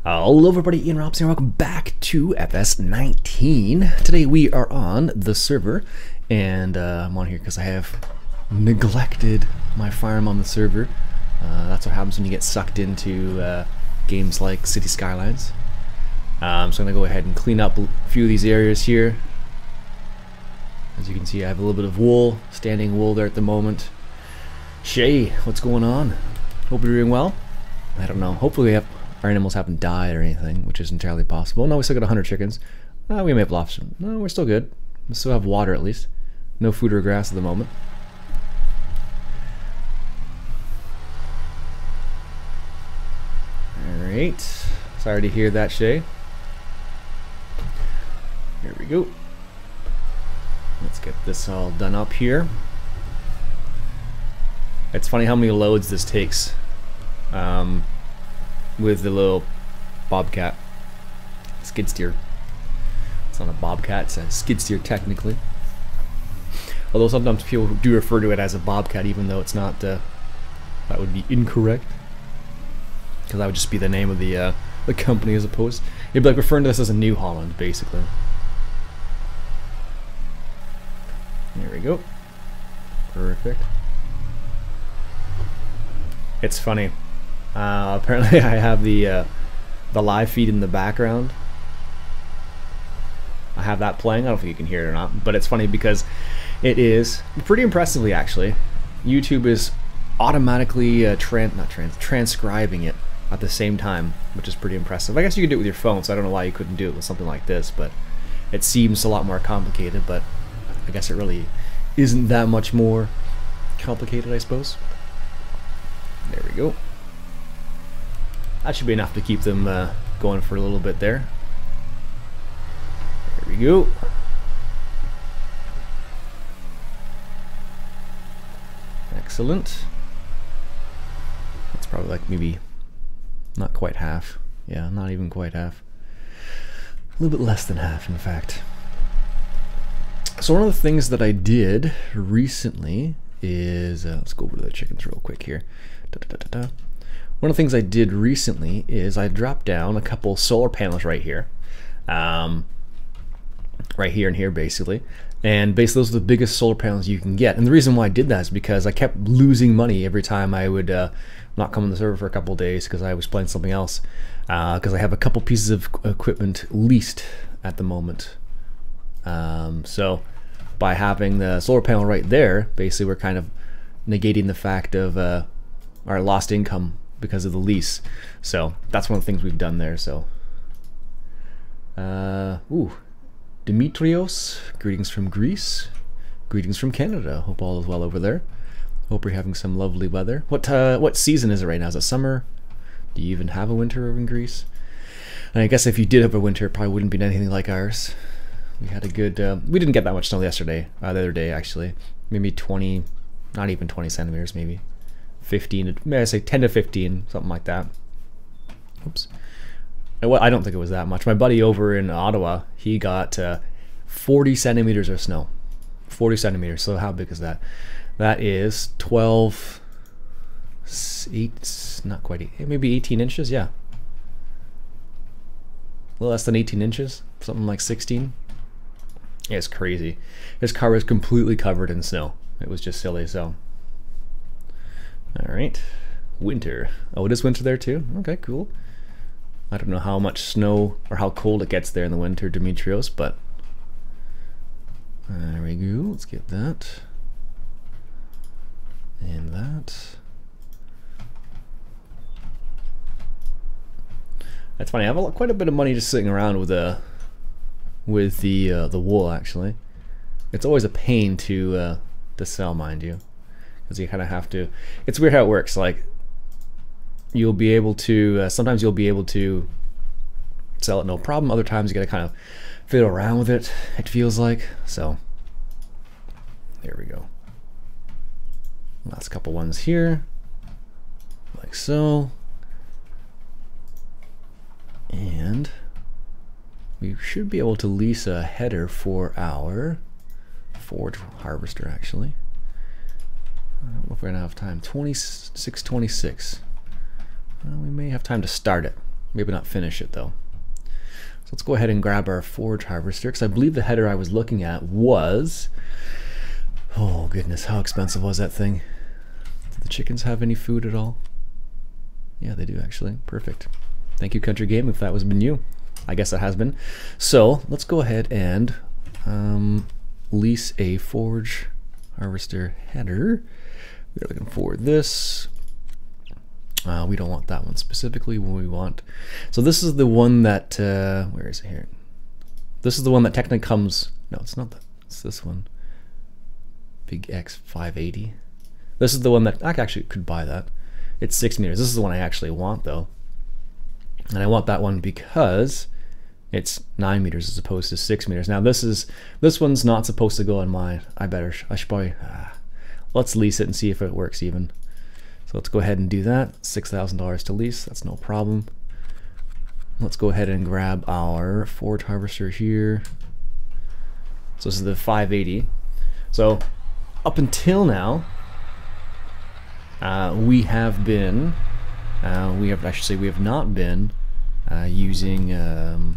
Hello everybody, Ian Robson here. Welcome back to FS19. Today we are on the server, and I'm on here because I have neglected my farm on the server. That's what happens when you get sucked into games like City Skylines. So I'm going to go ahead and clean up a few of these areas here. As you can see, I have a little bit of wool, standing wool there at the moment. Shay, what's going on? Hope you're doing well. I don't know. Hopefully our animals haven't died or anything, which is entirely possible. No, we still got 100 chickens. We may have lost some. No, we're still good. We still have water at least. No food or grass at the moment. Alright. Sorry to hear that, Shay. Here we go. Let's get this all done up here. It's funny how many loads this takes. With the little bobcat skid steer. It's not a bobcat, it's a skid steer technically. Although sometimes people do refer to it as a bobcat, even though it's not. That would be incorrect, because that would just be the name of the company as opposed. It'd be like referring to this as a New Holland, basically. There we go. Perfect. It's funny. Apparently I have the live feed in the background. I have that playing. I don't know if you can hear it or not, but it's funny because it is pretty impressively actually. YouTube is automatically transcribing it at the same time, which is pretty impressive. I guess you can do it with your phone, so I don't know why you couldn't do it with something like this, but it seems a lot more complicated, but I guess it really isn't that much more complicated, I suppose. There we go. That should be enough to keep them going for a little bit there. There we go. Excellent. That's probably like maybe not quite half. Yeah, not even quite half. A little bit less than half, in fact. So one of the things that I did recently is, let's go over to the chickens real quick here. One of the things I did recently is I dropped down a couple solar panels right here. Right here and here, basically. And basically those are the biggest solar panels you can get. And the reason why I did that is because I kept losing money every time I would not come on the server for a couple of days because I was playing something else. Because I have a couple pieces of equipment leased at the moment. So by having the solar panel right there, basically we're kind of negating the fact of our lost income because of the lease. So that's one of the things we've done there. So Dimitrios, greetings from Greece, greetings from Canada. Hope all is well over there. Hope you're having some lovely weather. What season is it right now? Is it summer? Do you even have a winter over in Greece? And I guess if you did have a winter, it probably wouldn't be anything like ours. We had a good we didn't get that much snow yesterday, the other day actually. Maybe 20, not even 20 centimeters, maybe 15, may I say 10 to 15, something like that. Oops. Well, I don't think it was that much. My buddy over in Ottawa, he got 40 centimeters of snow. 40 centimeters. So how big is that? That is 12, 8, not quite 8, maybe 18 inches, yeah. A little less than 18 inches, something like 16. Yeah, it's crazy. His car was completely covered in snow. It was just silly, so. Alright. Winter. Oh, it is winter there too? Okay, cool. I don't know how much snow or how cold it gets there in the winter, Dimitrios, but there we go. Let's get that. And that. That's funny. I have quite a bit of money just sitting around with the wool. Actually, it's always a pain to sell, mind you, because you kind of have to. It's weird how it works. Like you'll be able to. Sometimes you'll be able to sell it no problem. Other times you got to kind of fiddle around with it. It feels like so. There we go. Last couple ones here, like so. And we should be able to lease a header for our Ford harvester, actually. I don't know if we're going to have time. 2626. Well, we may have time to start it. Maybe not finish it though. So let's go ahead and grab our forge harvester, because I believe the header I was looking at was, oh goodness, how expensive was that thing? Do the chickens have any food at all? Yeah, they do actually. Perfect. Thank you, Country Game, if that was been you. I guess it has been. So let's go ahead and lease a forge harvester header. We're looking for this. We don't want that one specifically. What we want. So this is the one that where is it here? This is the one that technically comes. No, it's not that. It's this one. Big X 580. This is the one that I actually could buy that. It's 6 meters. This is the one I actually want though, and I want that one because it's 9 meters as opposed to 6 meters. Now this one's not supposed to go on mine. I should probably let's lease it and see if it works even. So let's go ahead and do that. $6,000 to lease. That's no problem. Let's go ahead and grab our forge harvester here. So this is the 580. So up until now, we have not been using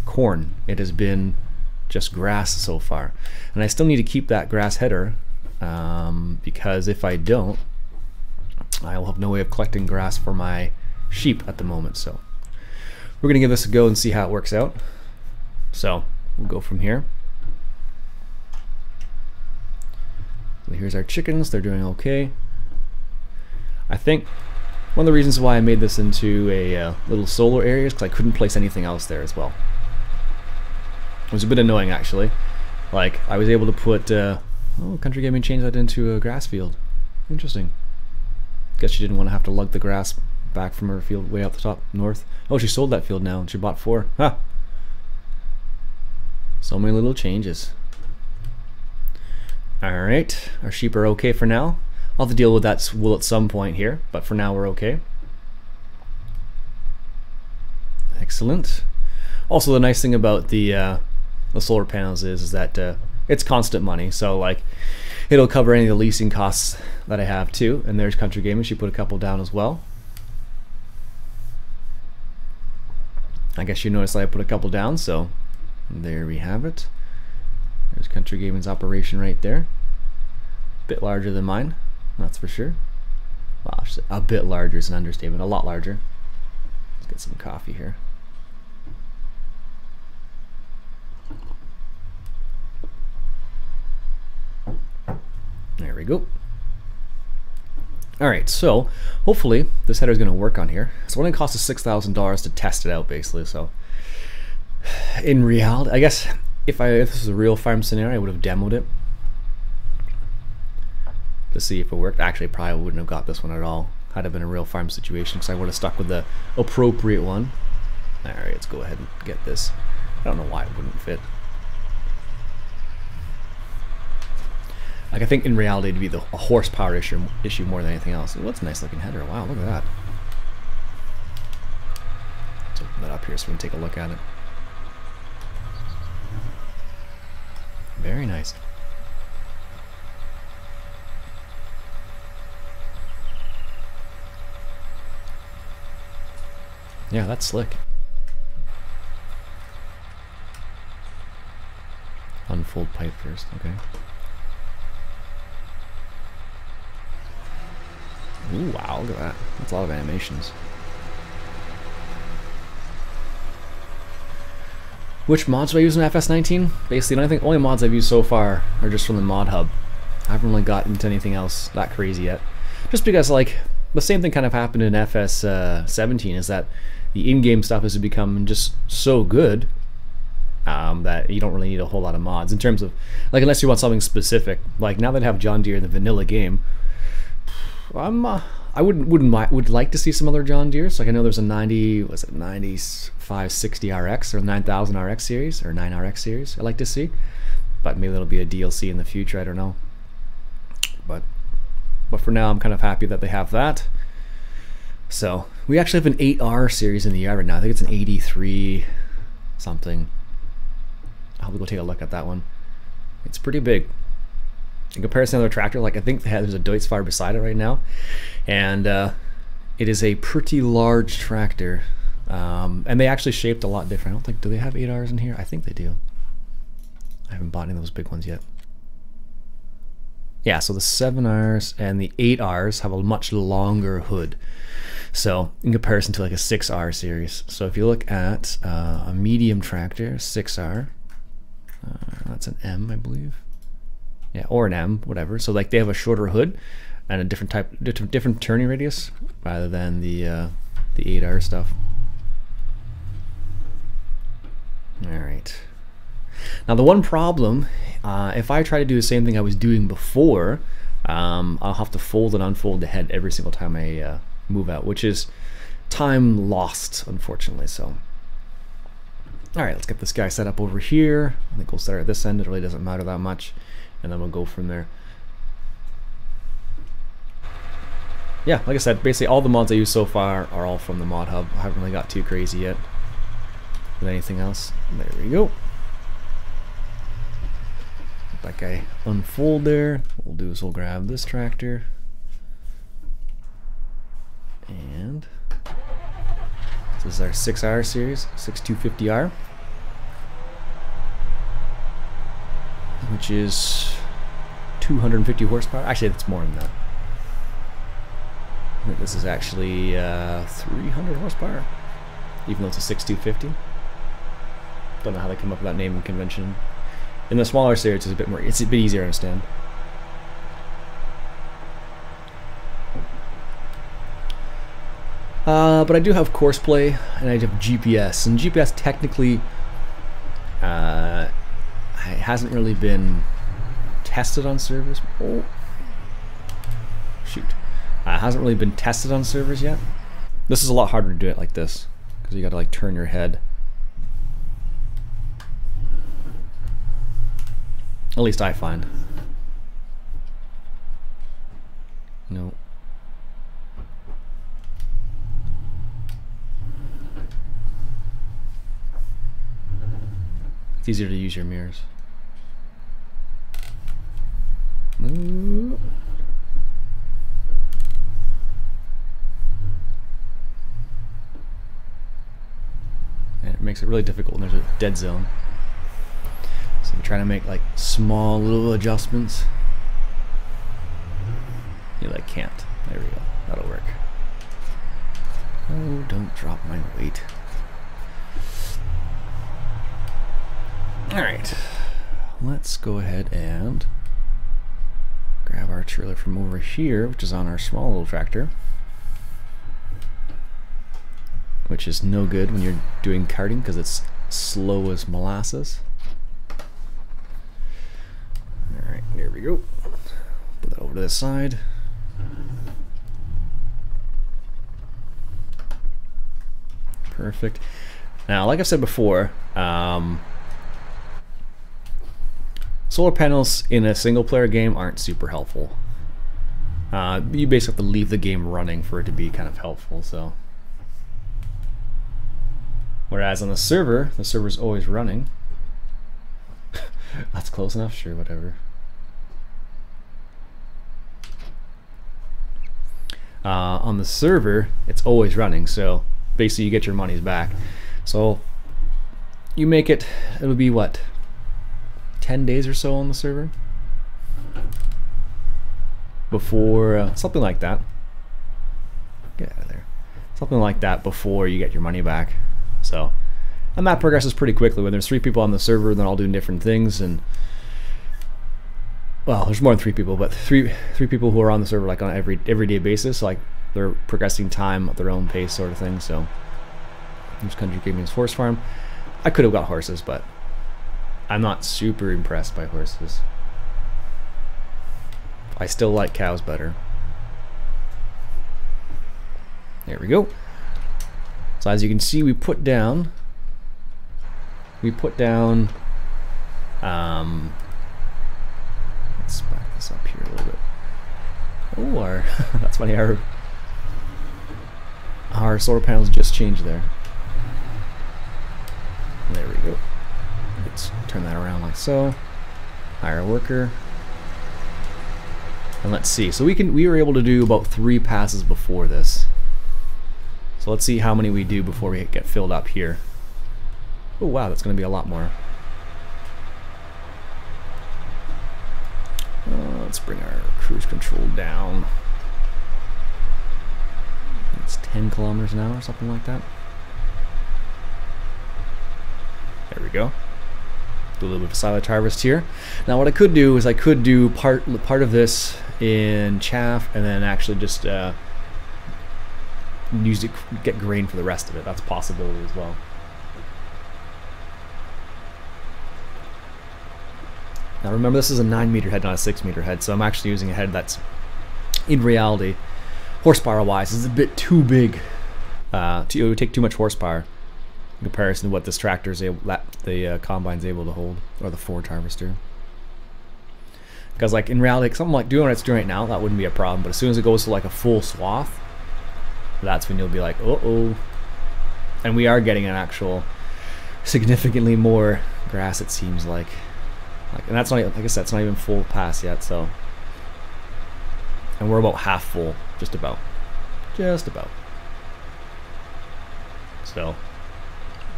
corn. It has been just grass so far, and I still need to keep that grass header because if I don't, I will have no way of collecting grass for my sheep at the moment. So we're gonna give this a go and see how it works out. So we'll go from here. So here's our chickens. They're doing okay. I think one of the reasons why I made this into a little solar area is because I couldn't place anything else there as well. It was a bit annoying actually. Like I was able to put oh, Country Gaming changed that into a grass field. Interesting. Guess she didn't want to have to lug the grass back from her field way up the top north. Oh, she sold that field now and she bought 4. Huh. So many little changes. Alright, our sheep are okay for now. I'll have to deal with that wool at some point here, but for now we're okay. Excellent. Also, the nice thing about the solar panels is that it's constant money. So like, it'll cover any of the leasing costs that I have too. And there's Country Gaming. She put a couple down as well. I guess you noticed I put a couple down. So there we have it. There's Country Gaming's operation right there. Bit larger than mine, that's for sure. Well, a bit larger is an understatement. A lot larger. Let's get some coffee here. There we go. Alright, so hopefully this header is going to work on here. It's only cost us $6,000 to test it out basically, so in reality, I guess if this was a real farm scenario, I would have demoed it to see if it worked. Actually, probably wouldn't have got this one at all had it been a real farm situation, because I would have stuck with the appropriate one. Alright, let's go ahead and get this. I don't know why it wouldn't fit. Like, I think in reality it'd be a horsepower issue more than anything else. Ooh, that's a nice looking header. Wow, look at that. Let's open that up here so we can take a look at it. Very nice. Yeah, that's slick. Unfold pipe first, okay. Ooh, wow, look at that. That's a lot of animations. Which mods do I use in FS19? Basically, I think only mods I've used so far are just from the mod hub. I haven't really gotten into anything else that crazy yet. Just because, like, the same thing kind of happened in FS17 is that the in-game stuff has become just so good that you don't really need a whole lot of mods in terms of, like, unless you want something specific. Like, now that I have John Deere in the vanilla game, I would like to see some other John Deeres. Like, I know there's a 9560 RX or 9000 RX series or 9RX series I'd like to see, but maybe that'll be a DLC in the future. I don't know. But for now, I'm kind of happy that they have that. So we actually have an 8R series in the yard right now. I think it's an 83 something. I'll go take a look at that one. It's pretty big. In comparison to another tractor, like I think there's a Deutz-Fahr beside it right now, and It is a pretty large tractor, and they actually shaped a lot different. I don't think, do they have 8Rs in here? I think they do. I haven't bought any of those big ones yet. Yeah, so the 7Rs and the 8Rs have a much longer hood. So in comparison to like a 6R series. So if you look at a medium tractor, 6R, that's an M, I believe. Yeah, or an M, whatever. So like they have a shorter hood and a different type, different turning radius rather than the 8R stuff. All right. Now the one problem, if I try to do the same thing I was doing before, I'll have to fold and unfold the head every single time I move out, which is time lost, unfortunately. So, all right, let's get this guy set up over here. I think we'll start at this end. It really doesn't matter that much, and then we'll go from there. Yeah, like I said, basically all the mods I use so far are all from the mod hub. I haven't really got too crazy yet with anything else. There we go. Let that guy unfold there. What we'll do is we'll grab this tractor, and this is our 6R series, 6250R, which is 250 horsepower. Actually, it's more than that. I think this is actually 300 horsepower, even though it's a 6250. Don't know how they come up with that naming convention. In the smaller series, it's a bit easier to understand. But I do have course play, and I have GPS, and GPS technically hasn't really been tested on servers. Oh, shoot. Hasn't really been tested on servers yet. This is a lot harder to do it like this, because you got to like turn your head. At least I find. No. It's easier to use your mirrors. Ooh. And it makes it really difficult when there's a dead zone. So you're trying to make like small little adjustments. You like can't. There we go. That'll work. Oh, don't drop my weight. Alright. Let's go ahead and grab our trailer from over here, which is on our small little tractor. Which is no good when you're doing karting because it's slow as molasses. Alright, there we go. Put that over to this side. Perfect. Now, like I've said before, solar panels in a single player game aren't super helpful. You basically have to leave the game running for it to be kind of helpful, so. Whereas on the server's always running. That's close enough, sure, whatever. On the server, it's always running, so basically you get your money's back. So you make it, it'll be what, 10 days or so on the server? Before, something like that. Get out of there. Something like that before you get your money back. So, and that progresses pretty quickly when there's 3 people on the server, they're all doing different things, and well, there's more than 3 people, but three people who are on the server like on an everyday basis, like they're progressing time at their own pace, sort of thing. So, this country gave me this horse farm. I could have got horses, but I'm not super impressed by horses. I still like cows better. There we go. So as you can see, we put down, let's back this up here a little bit. Oh, that's funny, our solar panels just changed there. There we go. Let's turn that around like so. Hire a worker. And let's see. So we were able to do about 3 passes before this. So let's see how many we do before we get filled up here. Oh wow, that's going to be a lot more. Let's bring our cruise control down. It's 10 kilometers an hour or something like that. There we go. Do a little bit of silage harvest here. Now what I could do is I could do part of this in chaff and then actually just use it, get grain for the rest of it. That's a possibility as well. Now remember, this is a 9-meter head, not a 6-meter head, so I'm actually using a head that's, in reality, horsepower-wise, is a bit too big. It would take too much horsepower in comparison to what this tractor's the combine's able to hold, or the forage harvester. Because, like, in reality, something like doing what it's doing right now, that wouldn't be a problem. But as soon as it goes to like a full swath, that's when you'll be like, uh-oh. And we are getting an actual significantly more grass, it seems like. And that's not, like I said, it's not even full pass yet, so. And we're about half full, just about. Just about. So,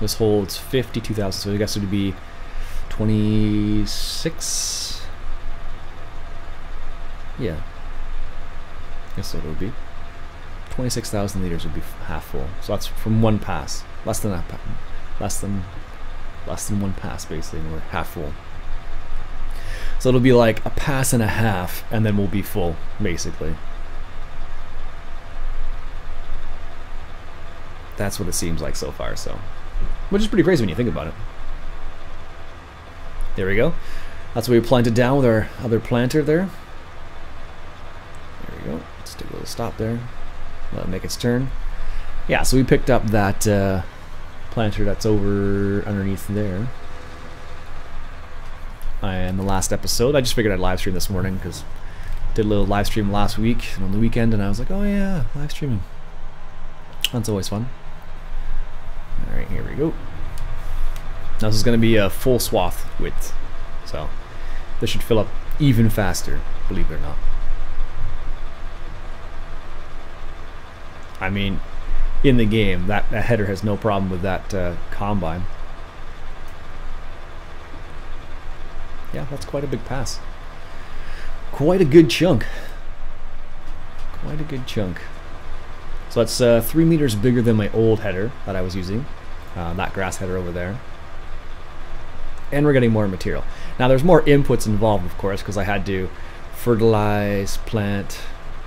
this holds 52,000, so I guess it would be 26. Yeah. I guess what it would be. 26,000 liters would be half full. So that's from one pass. Less than that, less than one pass basically, and we're half full. So it'll be like a pass and a half, and then we'll be full, basically. That's what it seems like so far, so. Which is pretty crazy when you think about it. There we go. That's what we planted down with our other planter there. There we go. Let's take a little stop there. Let it make its turn. Yeah, so we picked up that planter that's over underneath there. And the last episode, I just figured I'd live stream this morning because I did a little live stream last week on the weekend, and I was like, oh yeah, live streaming. That's always fun. Alright, here we go. Now this is going to be a full swath width, so this should fill up even faster, believe it or not. I mean, in the game, that header has no problem with that combine. Yeah, that's quite a big pass. Quite a good chunk. Quite a good chunk. So that's 3 meters bigger than my old header that I was using. That grass header over there. And we're getting more material. Now there's more inputs involved, of course, because I had to fertilize, plant,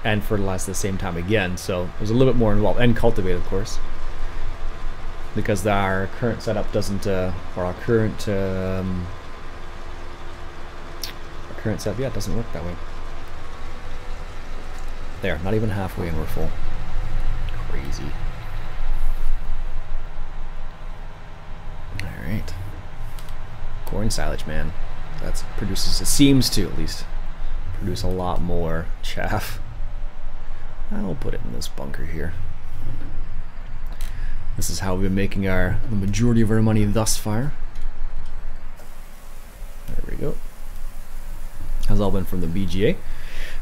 and fertilize at the same time again. So there's a little bit more involved. And cultivate, of course. Because our current setup doesn't, or our current setup, yeah, it doesn't work that way. There, not even halfway and we're full. Crazy. Alright. Corn silage, man. That produces, it seems to at least, produce a lot more chaff. I'll put it in this bunker here. This is how we've been making the majority of our money thus far. There we go. Has all been from the BGA.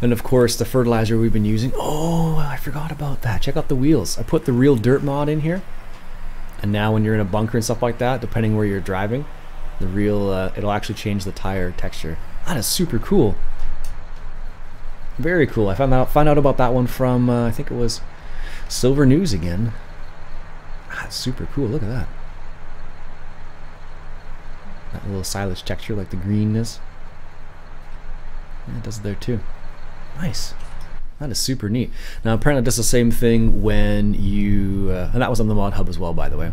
And of course the fertilizer we've been using. Oh, I forgot about that. Check out the wheels. I put the real dirt mod in here. And now when you're in a bunker and stuff like that, depending where you're driving, the real it'll actually change the tire texture. That is super cool. Very cool. I found out about that one from I think it was Silver News again. That's super cool. Look at that. That little silage texture, like the greenness. Yeah, it does it there too. Nice. That is super neat. Now apparently it does the same thing when you, and that was on the mod hub as well, by the way.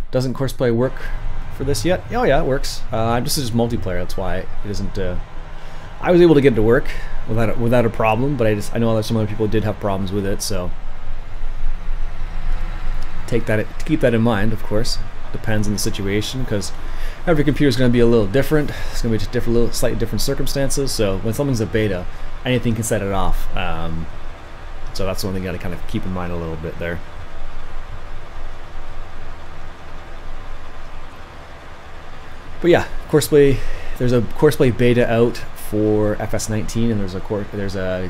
Doesn't Courseplay work for this yet? Oh yeah, it works. This is just multiplayer. That's why it isn't. I was able to get it to work without a problem, but I know that some other people did have problems with it. So keep that in mind, of course. Depends on the situation, because every computer is going to be a little different. It's going to be just slightly different circumstances. So when something's a beta, anything can set it off. So that's one thing you got to kind of keep in mind a little bit there. But yeah, Courseplay. There's a Courseplay beta out for FS19, and there's a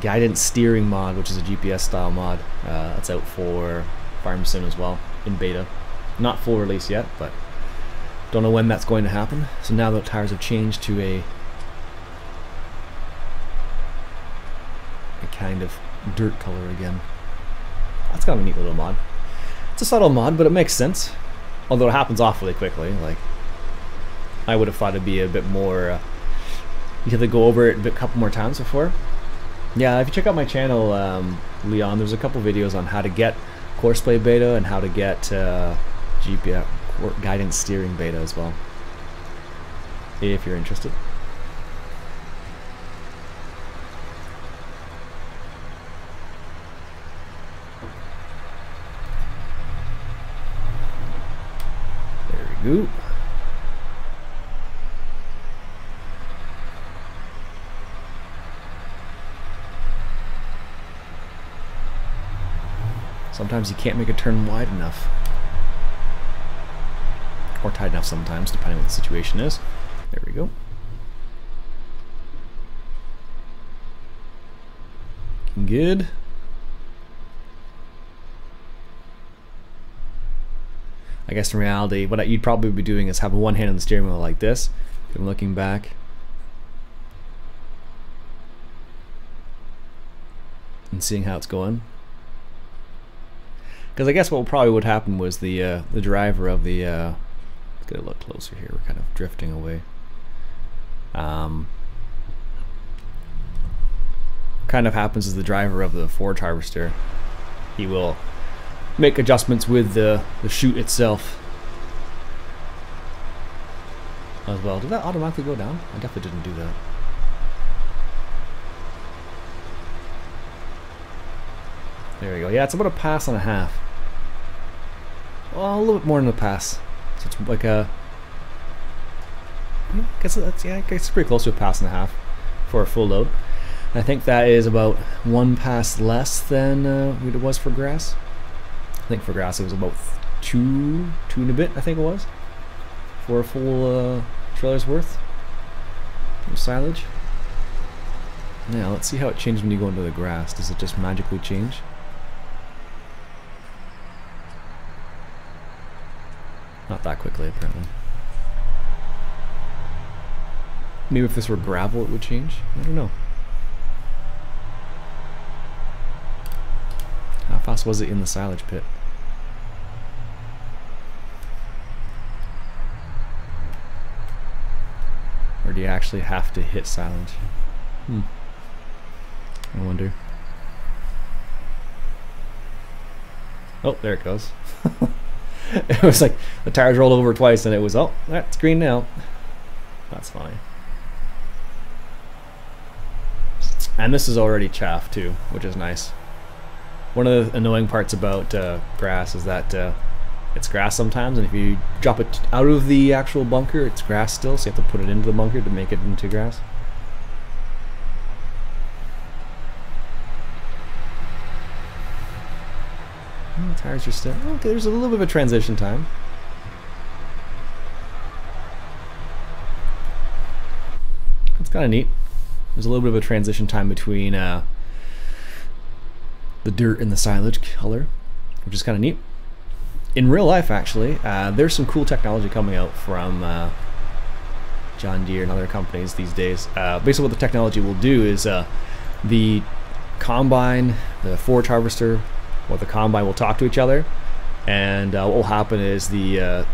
guidance steering mod, which is a GPS style mod. That's out for Farm Sim as well in beta. Not full release yet, but don't know when that's going to happen. So now the tires have changed to a kind of dirt color again. That's kind of a neat little mod. It's a subtle mod, but it makes sense. Although it happens awfully quickly. Like, I would have thought it'd be a bit more. You have to go over it a couple more times before. Yeah, if you check out my channel, Leon, there's a couple videos on how to get Courseplay beta and how to get GPS guidance steering beta as well, if you're interested. There we go. Sometimes you can't make a turn wide enough. Or tight enough sometimes, depending on what the situation is. There we go. Looking good. I guess in reality, what you'd probably be doing is having one hand on the steering wheel like this. And looking back. And seeing how it's going. Because I guess what probably would happen was the driver of the let's get a look closer here. We're kind of drifting away. Kind of happens is the driver of the forage harvester, he will make adjustments with the chute itself as well. Did that automatically go down? I definitely didn't do that. There we go. Yeah, it's about a pass and a half. Well, a little bit more than a pass. So it's like a. I guess that's, yeah, I guess it's pretty close to a pass and a half for a full load. And I think that is about one pass less than what it was for grass. I think for grass it was about two and a bit. I think it was for a full trailer's worth of silage. Now let's see how it changes when you go into the grass. Does it just magically change? Not that quickly, apparently. Maybe if this were gravel, it would change. I don't know. How fast was it in the silage pit? Or do you actually have to hit silage? I wonder. Oh, there it goes. It was like the tires rolled over twice and it was, oh, that's green now. That's fine. And this is already chaff too, which is nice. One of the annoying parts about grass is that it's grass sometimes, and if you drop it out of the actual bunker, it's grass still, so you have to put it into the bunker to make it into grass. The tires are still okay. There's a little bit of a transition time. It's kind of neat. There's a little bit of a transition time between the dirt and the silage color, which is kind of neat. In real life, actually, there's some cool technology coming out from John Deere and other companies these days. Basically, what the technology will do is the combine, the forage harvester, or the combine will talk to each other, and what will happen is it's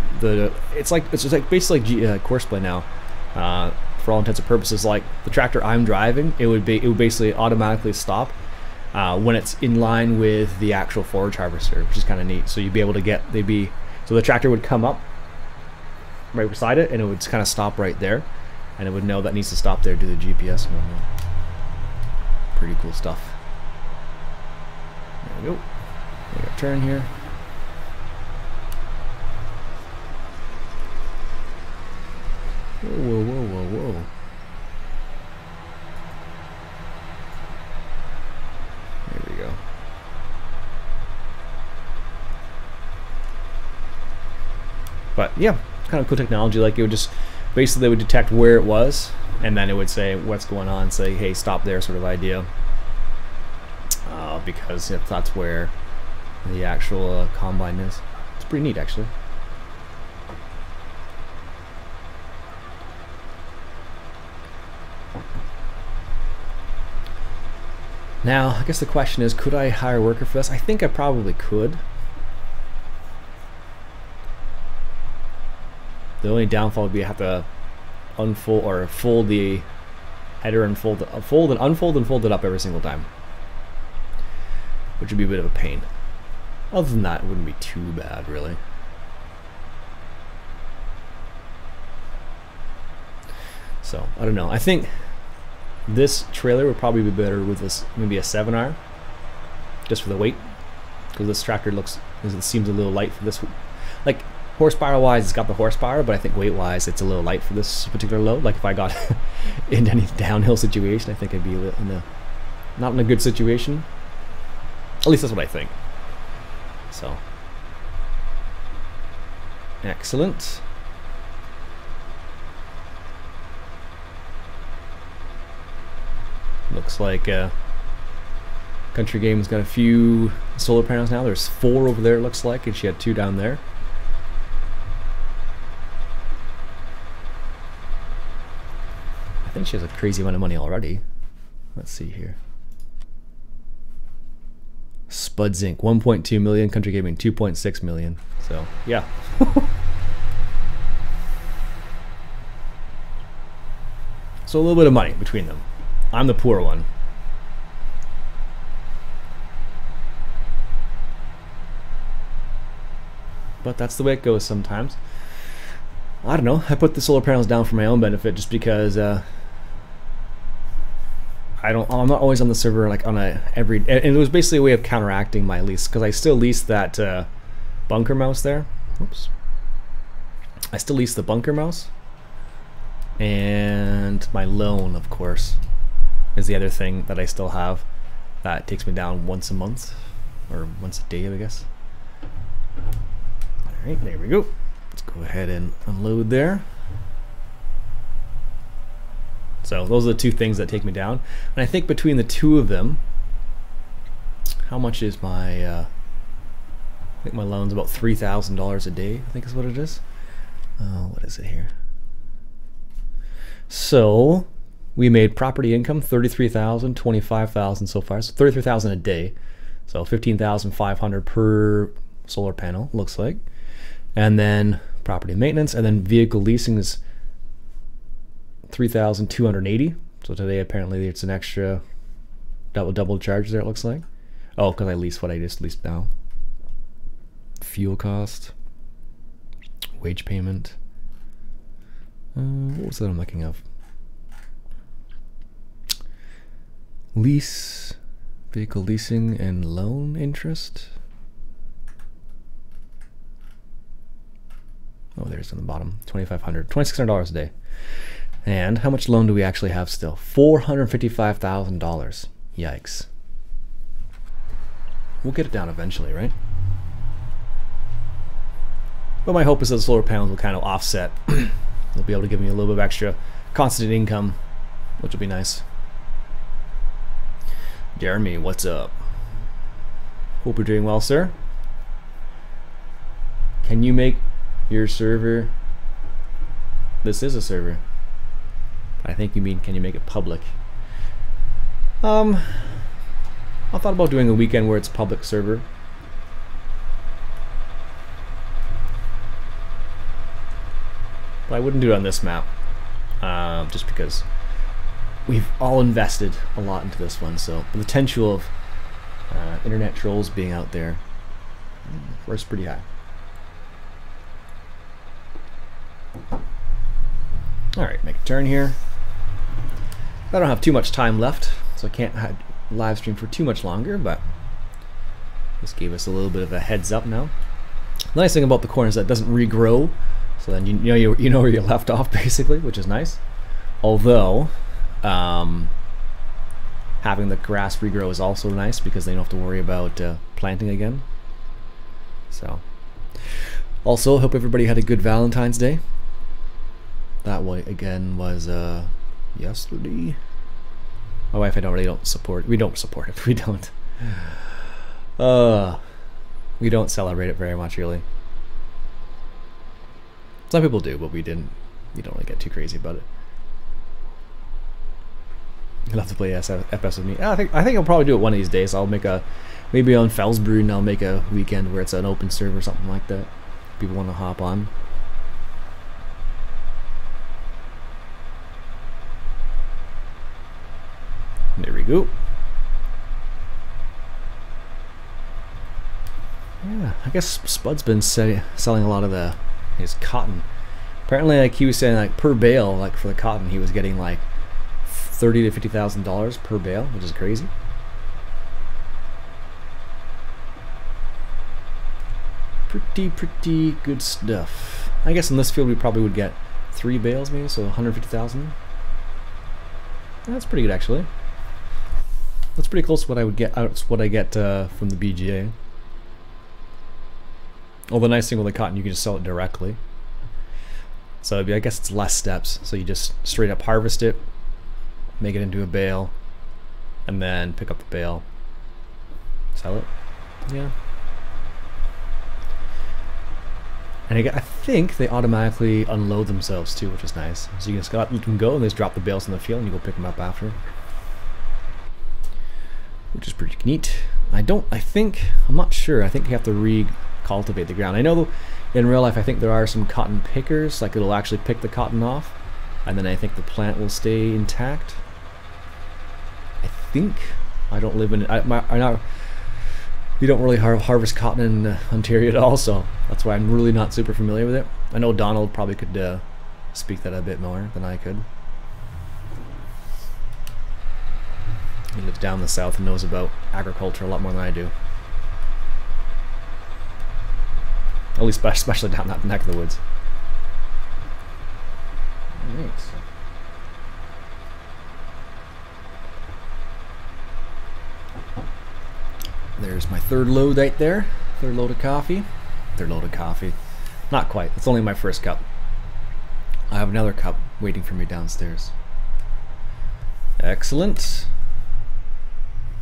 just like basically like Courseplay now. For all intents and purposes, like the tractor I'm driving, it would basically automatically stop when it's in line with the actual forage harvester, which is kind of neat. So you'd be able to so the tractor would come up right beside it, and it would kind of stop right there, and it would know that it needs to stop there, do the GPS and whatnot. Pretty cool stuff. There we go. We got a turn here. Whoa, whoa, whoa, whoa, whoa. There we go. But yeah, it's kind of cool technology. Like it would just basically, they would detect where it was, and then it would say what's going on, say hey, stop there, sort of idea. out because that's where the actual combine is. It's pretty neat, actually. Now, I guess the question is, could I hire a worker for this? I think I probably could. The only downfall would be I have to unfold or fold the header and fold and unfold and fold it up every single time, which would be a bit of a pain. Other than that, it wouldn't be too bad, really. So, I don't know. I think this trailer would probably be better with this, maybe a 7R, just for the weight, because this tractor seems a little light for this. Like, horsepower wise, it's got the horsepower, but I think weight wise, it's a little light for this particular load. Like, if I got in any downhill situation, I think I'd be not in a good situation. At least that's what I think. So, excellent. Looks like Country Game's got a few solar panels now. There's 4 over there, it looks like, and she had 2 down there. I think she has a crazy amount of money already. Let's see here. Spuds Inc. 1.2 million, Country Gaming 2.6 million. So, yeah. So a little bit of money between them. I'm the poor one. But that's the way it goes sometimes. I don't know. I put the solar panels down for my own benefit just because I'm not always on the server like on and it was basically a way of counteracting my lease, because I still lease that bunker mouse there. Oops. I still lease the bunker mouse, and my loan, of course, is the other thing that I still have that takes me down once a month or once a day, I guess. All right, there we go. Let's go ahead and unload there. So those are the 2 things that take me down, and I think between the 2 of them, how much is my? I think my loan's about $3,000 a day. I think is what it is. What is it here? So we made property income $33,000, $25,000 so far, so $33,000 a day. So $15,500 per solar panel looks like, and then property maintenance, and then vehicle leasing is $3,280. So today apparently it's an extra double charge there, it looks like. Oh, because I leased what I just leased now. Fuel cost, wage payment. What was that I'm looking of? Lease, vehicle leasing, and loan interest. Oh, there's on the bottom. $2,500, $2,600 a day. And how much loan do we actually have still? $455,000. Yikes. We'll get it down eventually, right? But my hope is that the solar panels will kind of offset. They'll be able to give me a little bit of extra constant income, which will be nice. Jeremy, what's up? Hope you're doing well, sir. Can you make your server? This is a server. I think you mean, can you make it public? I thought about doing a weekend where it's public server. But I wouldn't do it on this map, just because we've all invested a lot into this one. So the potential of internet trolls being out there is pretty high. All right, make a turn here. I don't have too much time left, so I can't live stream for too much longer, but this gave us a little bit of a heads up now. The nice thing about the corner is that it doesn't regrow, so then you know where you left off basically, which is nice. Although having the grass regrow is also nice because they don't have to worry about planting again. So also hope everybody had a good Valentine's Day. That one again was yesterday. My wife and I don't support. We don't support it. We don't. We don't celebrate it very much, really. Some people do, but we didn't. You don't really get too crazy about it. You'll have to play FS with me. I think I'll probably do it one of these days. I'll make a, maybe on Felsbrunn, and I'll make a weekend where it's an open server or something like that. People want to hop on. There we go. Yeah, I guess Spud's been selling a lot of his cotton. Apparently, like he was saying, like per bale, like for the cotton, he was getting like $30,000 to $50,000 per bale, which is crazy. Pretty good stuff. I guess in this field we probably would get 3 bales, maybe, so 150,000. That's pretty good, actually. That's pretty close to what I would get out. What I get from the BGA. Well, the nice thing with the cotton, you can just sell it directly. So I guess it's less steps. So you just straight up harvest it, make it into a bale, and then pick up the bale, sell it. Yeah. And I think they automatically unload themselves too, which is nice. So you just let them go, and they just drop the bales in the field, and you go pick them up after. Which is pretty neat. I'm not sure. I think you have to re-cultivate the ground. I know in real life, I think there are some cotton pickers, like it'll actually pick the cotton off, and then I think the plant will stay intact. I think. I don't live in. You don't really harvest cotton in Ontario at all, so that's why I'm really not super familiar with it. I know Donald probably could speak that a bit more than I could. He lives down the south and knows about agriculture a lot more than I do. At least especially down that neck of the woods. Right. There's my third load right there. Third load of coffee. Third load of coffee. Not quite. It's only my first cup. I have another cup waiting for me downstairs. Excellent.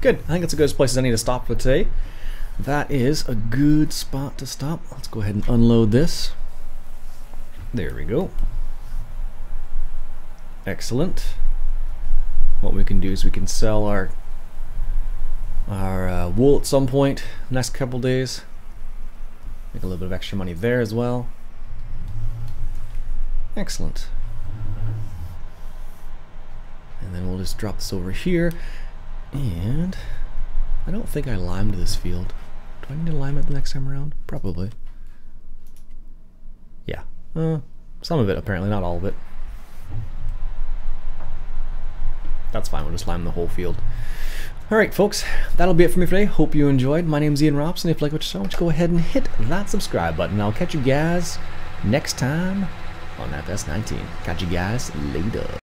Good. I think that's a good place as any to stop for today. That is a good spot to stop. Let's go ahead and unload this. There we go. Excellent. What we can do is we can sell our wool at some point next couple days. Make a little bit of extra money there as well. Excellent. And then we'll just drop this over here. And I don't think I limed this field. Do I need to lime it the next time around? Probably. Yeah. Some of it apparently, not all of it. That's fine, we'll just lime the whole field. Alright folks, that'll be it for me today. Hope you enjoyed. My name's Iain Robson. If you like what you saw, go ahead and hit that subscribe button. I'll catch you guys next time on FS19. Catch you guys later.